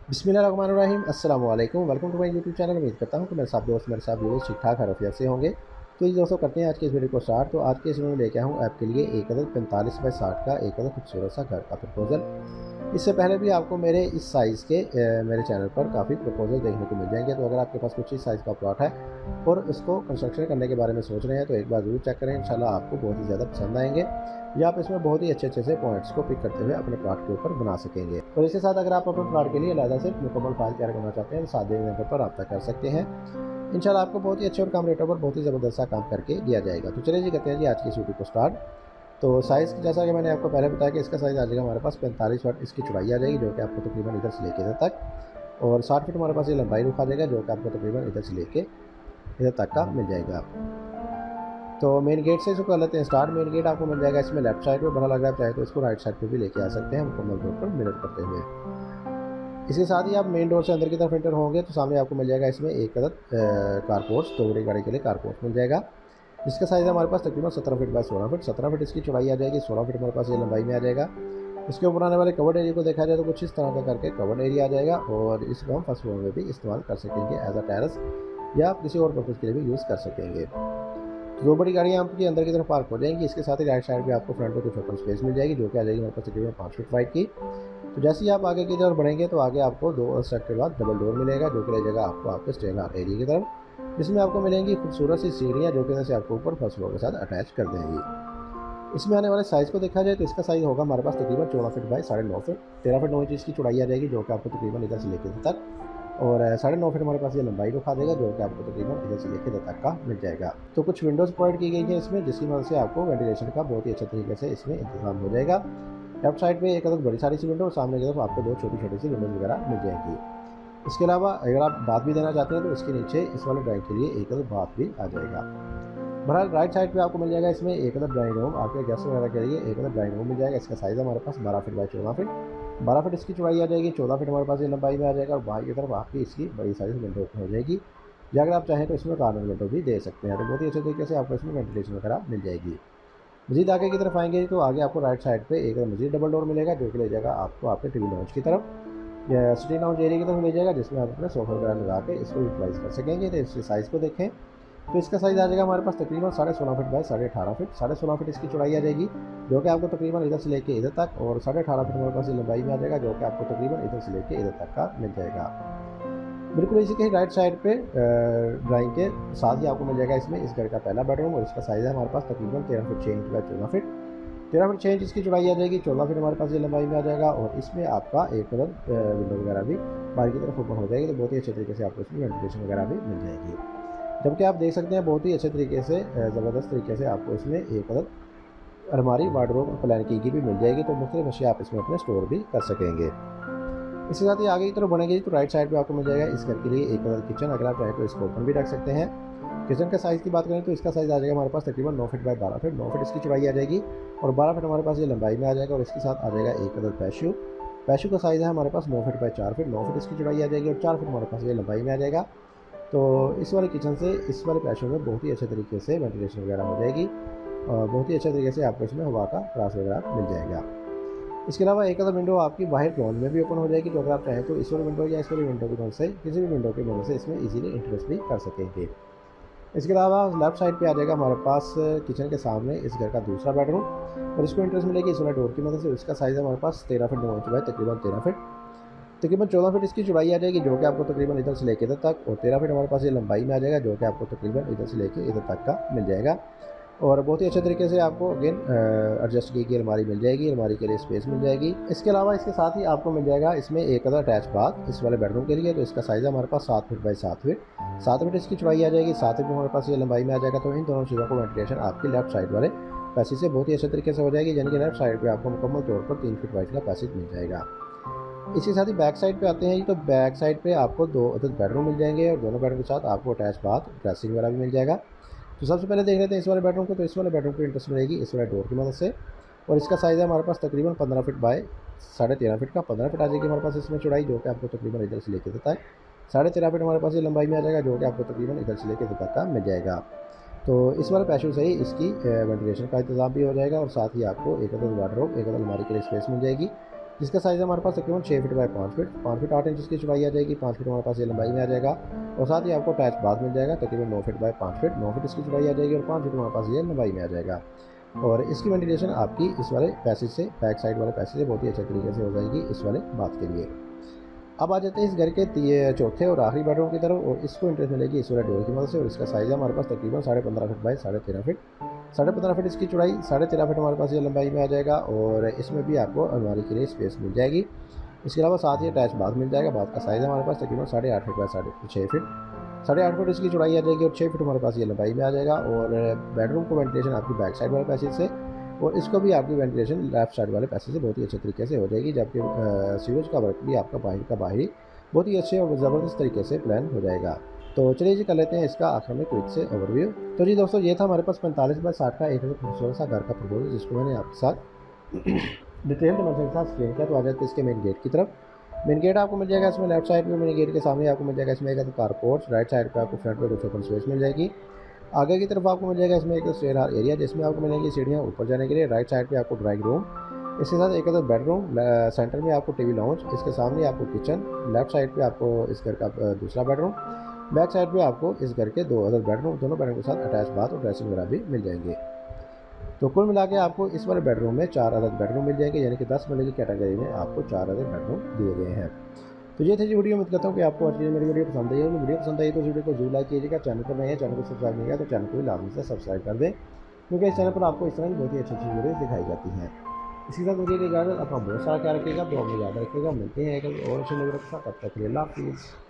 बिस्मिल्लाहिर्रहमानिर्रहीम अस्सलाम वालेकुम welcome to my YouTube channel. उम्मीद करता हूँ कि मेरे साथ व्यूअर्स ठीक ठाक हरफियत से होंगे। तो ये दोस्तों करते हैं आज के इस वीडियो को स्टार्ट। तो आज के इस वीडियो में लेके आऊँ आपके लिए एक अदद 45 बाई 60 का एक अदद खूबसूरत सा घर का प्रपोजल। इससे पहले भी आपको मेरे इस साइज़ के मेरे चैनल पर काफ़ी प्रपोजल देखने को मिल जाएंगे। तो अगर आपके पास कुछ इस साइज़ का प्लॉट है और उसको कंस्ट्रक्शन करने के बारे में सोच रहे हैं तो एक बार ज़रूर चेक करें, इंशाल्लाह आपको बहुत ही ज़्यादा पसंद आएंगे। या आप इसमें बहुत ही अच्छे से पॉइंट्स को पिक करते हुए अपने प्लॉट के ऊपर बना सकेंगे। और इसके साथ अगर आप अपने प्लॉट के लिए अलग से मुकम्मल फाइल तैयार करना चाहते हैं तो सादे नंबर पर रब्ता कर सकते हैं। इंशाल्लाह आपको बहुत ही अच्छे और कम रेटों पर बहुत ही ज़बरदस्त सा काम करके दिया जाएगा। तो चलिए जी करते हैं जी आज की वीडियो को स्टार्ट। तो साइज़ जैसा कि मैंने आपको पहले बताया कि इसका साइज़ आ जाएगा हमारे पास 45 फीट इसकी चौड़ाई आ जाएगी, जो कि आपको तकरीबन इधर से लेके इधर तक, और 60 फीट हमारे पास ये लंबाई रुख आ जाएगा, जो कि आपको तकरीबन इधर से लेके इधर तक का मिल जाएगा। तो मेन गेट से इसको कर लेते हैं स्टार्ट। मेन गेट आपको मिल जाएगा इसमें लेफ्ट साइड पे बड़ा लग रहा है, चाहे तो इसको राइट साइड पे भी लेके आ सकते हैं मुकम्मल तौर पर मिरर करते हुए। इसके साथ ही आप मेन डोर से अंदर की तरफ एंटर होंगे तो सामने आपको मिल जाएगा इसमें एक अदद कारपोर्ट्स, दो बड़ी गाड़ी के लिए कारपोर्ट मिल जाएगा, जिसका साइज़ है हमारे पास तकरीबन 17 फीट बाय 16 फीट। 17 फीट इसकी चौड़ाई आ जाएगी, 16 फीट हमारे पास ये लंबाई में आ जाएगा। इसके ऊपर आने वाले कवर्ड एरिया को देखा जाए तो कुछ इस तरह का करके कवर्ड एरिया आ जाएगा, और इसको हम फर्स्ट फ्लोर में भी इस्तेमाल कर सकेंगे एज अ टेरेस, या आप किसी और पर्पज़ के लिए भी यूज़ कर सकेंगे। तो दो बड़ी गाड़ियाँ आपकी अंदर की तरफ पार्क हो जाएंगी। इसके साथ ही राइट साइड पे आपको फ्रंट पे कुछ ओपन स्पेस मिल जाएगी, जो कि आ जाएगी हमारे पास तकरीबन 5 फीट वाइड की। तो जैसे ही आप आगे की तरफ बढ़ेंगे तो आगे आपको दो स्टेप के बाद डबल डोर मिलेगा, जो कि ले जाएगा आपको आपके स्टेयर एरिया की तरफ, जिसमें आपको मिलेंगी खूबसूरत सी सीढ़ियाँ, जो कि से आपको ऊपर फर्स्ट फ्लोर के साथ अटैच कर देंगी। इसमें आने वाले साइज़ को देखा जाए तो इसका साइज़ होगा हमारे पास तकरीबन 14 feet by 9.5 feet. 13 feet 9 inch इसकी चौड़ाई आ जाएगी, जो कि आपको तकरीबन इधर से लेकर इधर तक, और 9.5 फीट हमारे पास ये लंबाई दिखा देगा, जो कि आपको तकरीबन इधर से लेकर इधर तक का मिल जाएगा। तो कुछ विंडोज़ प्रोवाइड की गई हैं इसमें, जिसकी मदद से आपको वेंटिलेशन का बहुत ही अच्छे तरीके से इसमें इंतजाम हो जाएगा। लेफ्ट साइड पे एक अदद बड़ी सारी सी विंडो और सामने की तरफ आपको दो छोटी छोटी सी विंडोज़ वगैरह मिल जाएंगी। इसके अलावा अगर आप बात भी देना चाहते हैं तो इसके नीचे इस वाले ड्राइंग के लिए एक अदद बात भी आ जाएगा। बहरहाल राइट साइड पे आपको मिल जाएगा इसमें एक अदद ड्राइंग रूम, आपके गेस्ट वगैरह के लिए एक अदद ड्राइंग रूम मिल जाएगा। इसका साइज़ हमारे पास 12 फीट बाई 14 फीट। 12 फीट इसकी चौड़ाई आ जाएगी, 14 फीट हमारे पास ये लंबाई में आ जाएगा, और बाहर की तरफ आपकी इसकी बड़ी साइज विंडो हो जाएगी, या अगर आप चाहें तो इसमें कार्नर विंडो भी दे सकते हैं। तो बहुत ही अच्छे तरीके से आपको इसमें वेंटिलेशन वगैरह मिल जाएगी। मज़ीद आगे की तरफ आएंगे तो आगे आपको राइट साइड पे एक मज़ीद डबल डोर मिलेगा, जो कि ले जाएगा आपको आपके टीवी लाउंज की तरफ, या सिटी लाउंज एरिया की तरफ ले जाएगा, जिसमें आप अपने सोफा वगैरह लगा के इसको यूटिलाइज़ कर सकेंगे। तो इसके साइज़ को देखें तो इसका साइज़ आ जाएगा हमारे पास तकरीबन 16.5 फीट बाय 18.5 फीट। 16.5 फीट इसकी चौड़ाई आ जाएगी, जो कि आपको तकरीबन इधर से लेके इधर तक, और 18.5 फीट हमारे पास ये लंबाई में आ जाएगा, जो कि आपको तकरीबन इधर से लेके इधर तक का मिल जाएगा। बिल्कुल इसी के राइट साइड पे ड्राइंग के साथ ही आपको मिल जाएगा इसमें इस घर का पहला बेडरूम, और इसका साइज़ है हमारे पास तकरीबन 13 feet 6 inch by 14 feet. 13 feet 6 inch इसकी चौड़ाई आ जाएगी, 14 फीट हमारे पास ये लंबाई में आ जाएगा, और इसमें आपका एक विंडो वगैरह भी बाहर की तरफ ओपन हो जाएगी। तो बहुत ही अच्छे तरीके से आपको इसमें वेंटिलेशन वगैरह भी मिल जाएगी। जबकि आप देख सकते हैं बहुत ही अच्छे तरीके से ज़बरदस्त तरीके से आपको इसमें एक अदद अलमारी वार्डरोब प्लान की भी मिल जाएगी। तो मुख्तलिफ अशिया आप इसमें अपने स्टोर भी कर सकेंगे। इसके साथ ही आगे की तरफ बढ़ेंगे तो राइट साइड पे आपको मिल जाएगा इस घर के लिए एक अदद किचन। अगर आप चाहें तो इसको ओपन भी रख सकते हैं। किचन का साइज़ की बात करें तो इसका साइज़ आ जाएगा हमारे पास तकरीबन 9 फीट बाय 12 फीट। 9 फीट इसकी चौड़ाई आ जाएगी, और 12 फीट हमारे पास ये लंबाई में आ जाएगा, और इसके साथ आ जाएगा एक अदद पैशू। पैशू का साइज़ है हमारे पास 9 फीट बाय 4 फीट। 9 फीट इसकी चौड़ाई आ जाएगी, और 4 फीट हमारे पास ये लंबाई में आ जाएगा। तो इस वाले किचन से इस वाले पैशो में बहुत ही अच्छे तरीके से वेंटिलेशन वगैरह हो जाएगी, और बहुत ही अच्छे तरीके से आपको इसमें हवा का क्रॉस वगैरह मिल जाएगा। इसके अलावा एक अदर विंडो आपकी बाहर लॉन में भी ओपन हो जाएगी, तो अगर आप चाहें तो इस वाले विंडो या इस वाले विंडो की मदद से किसी भी विंडो की मदद से इसमें इजीली इंट्रेस भी कर सकेंगे। इसके अलावा लेफ्ट साइड पे आ जाएगा हमारे पास किचन के सामने इस घर का दूसरा बेडरूम, और इसको इंट्रेस मिलेगी इस वाले डोर की मदद से। इसका साइज़ है हमारे पास 13 फीट 9 इंच बाय तकरीबन 13 फीट। तकरीबन 14 फीट इसकी चौड़ाई आ जाएगी, जो कि आपको तकरीबन इधर से लेकर इधर तक, और 13 फीट हमारे पास ये लंबाई में आ जाएगा, जो कि आपको तकरीबन इधर से लेकर इधर तक का मिल जाएगा। और बहुत ही अच्छे तरीके से आपको अगेन एडजस्ट की गई अलमारी मिल जाएगी, अलमारी के लिए स्पेस मिल जाएगी। इसके अलावा इसके साथ ही आपको मिल जाएगा इसमें एक अदर अटैच बाथ इस वाले बेडरूम के लिए। तो इसका साइज़ है हमारे पास 7 फीट बाई 7 फीट। 7 फीट इसकी चौड़ाई आ जाएगी, 7 फीट हमारे पास ये लंबाई में आ जाएगा। तो इन दोनों चीज़ों को वेंटिलेशन आपकी लेफ्ट साइड वाले पैसेज से बहुत ही अच्छे तरीके से हो जाएगी, यानी कि लेफ्ट साइड पर आपको मुकम्मल तौर पर 3 फीट वाइड का पैसेज मिल जाएगा। इसके साथ ही बैक साइड पे आते हैं जी, तो बैक साइड पे आपको दो अदद बेडरूम मिल जाएंगे, और दोनों बेडरूम के साथ आपको अटैच बाथ ड्रेसिंग वगैरह भी मिल जाएगा। तो सबसे पहले देख लेते हैं इस वाले बेडरूम को। तो इस वाले बेडरूम को इंट्रेस्ट मिलेगी इस वाले डोर की मदद से, और इसका साइज़ है हमारे पास तकरीबन 15 फीट बाय 13.5 फीट का। 15 फीट आ जाएगी हमारे पास इसमें चौड़ाई, जो कि आपको तकरीबन इधर से लेकर देता है। 13.5 फीट हमारे पास ये लंबाई में आ जाएगा, जो कि आपको तकरीबन इधर से लेकर इधर तक का मिल जाएगा। तो इस वाले पैशू से ही इसकी वेंटिलेशन का इंतजाम भी हो जाएगा, और साथ ही आपको एक अदद वार्डरोब एक अदद अलमारी के लिए स्पेस मिल जाएगी। जिसका साइज़ हमारे पास तकरीबन 6 फीट बाय 5 फीट 8 इंच की चौड़ाई आ जाएगी, 5 फीट हमारे पास ये लंबाई में आ जाएगा। और साथ ही आपको अटैच बाथ मिल जाएगा, तकरीबन 9 फीट बाय 5 फीट, 9 फीट इसकी चौड़ाई आ जाएगी और 5 फीट हमारे पास ये लंबाई में आ जाएगा। और इसकी वेंटिलेशन आपकी इस वाले पैसेज से, बैक साइड वाले पैसेज से बहुत ही अच्छे तरीके से हो जाएगी इस वाले बाथ के लिए। अब आ जाते हैं इस घर के चौथे और आखिरी बेडरूम की तरफ, और इसको इंटरेस्ट मिलेगी इस वाले डोर की मदद से। और इसका साइज़ हमारे पास तकरीबन 15.5 फीट बाय 13.5 फीट, 15.5 फीट इसकी चौड़ाई, 13.5 फीट हमारे पास ये लंबाई में आ जाएगा। और इसमें भी आपको अलमारी के लिए स्पेस मिल जाएगी। इसके अलावा साथ ही अटैच बाथ मिल जाएगा। बाथ का साइज़ हमारे पास तकरीबन 8.5 फीट बाय 6 फीट, 8.5 फीट इसकी चौड़ाई आ जाएगी और 6 फीट हमारे पास ये लंबाई में आ जाएगा। और बेडरूम को वेंटिलेशन आपकी बैक साइड वाले पैसेज से, और इसको भी आपकी वेंटिलेशन लेफ्ट साइड वाले पैसेज से बहुत ही अच्छे तरीके से हो जाएगी, जबकि सीवेज का वर्क भी आपका बाहर का बाहरी बहुत ही अच्छे और ज़बरदस्त तरीके से प्लान हो जाएगा। तो चलिए जी कर लेते हैं इसका आखिर में क्विक से ओवरव्यू। तो जी दोस्तों, ये था हमारे पास 45 बाय 60 का एक खूबसूरत सा घर का प्रपोजल, जिसको मैंने आपके साथ डिटेल डिमेंशन के साथ एक्सप्लेन किया। तो आ जाते हैं इसके मेन गेट की तरफ। मेन गेट आपको मिल जाएगा इसमें लेफ्ट साइड में, मेन गेट के सामने आपको मिल जाएगा इसमें एक कार पोर्च, राइट साइड पे आपको फ्रंट पे कुछ ओपन स्पेस मिल जाएगी। आगे की तरफ आपको मिल जाएगा इसमें एक स्टेयर एरिया, जिसमें आपको मिलेंगी सीढ़ियाँ ऊपर जाने के लिए। राइट साइड पे आपको ड्राइंग रूम, इसके साथ एक अदर बेडरूम, सेंटर में आपको टीवी लाउंज, इसके सामने आपको किचन, लेफ्ट साइड पे आपको इस घर का दूसरा बेडरूम, बैक साइड पे आपको इस घर के 2 अदर बेडरूम, दोनों बेडरूम के साथ अटैच बाथ और ड्रेसिंग वगैरह भी मिल जाएंगे। तो कुल मिला के आपको इस वाले बेडरूम में 4 अदर बेडरूम मिल जाएंगे, यानी कि 10 वाले की कैटेगरी में आपको 4 अदर बेडरूम दिए गए हैं। तो ये थी जी वीडियो। उम्मीद करता हूँ कि आपको आज की मेरी वीडियो पसंद आई होगी। वीडियो पसंद आई तो इस वीडियो को जरूर लाइक कीजिएगा। चैनल पर नए हैं, चैनल को सब्सक्राइब नहीं किया तो चैनल को भी लाजमी से सब्सक्राइब कर दें, क्योंकि इस चैनल पर आपको इस तरह की बहुत ही अच्छी अच्छी वीडियो दिखाई जाती हैं। इसी के साथ मुझे इजाज़त, अपना बहुत सारा ख्याल रखिएगा, दुआ में याद रखिएगा। मिलते हैं एक और अच्छी वीडियो के साथ, तब तक के लिए अल्लाह हाफ़िज़।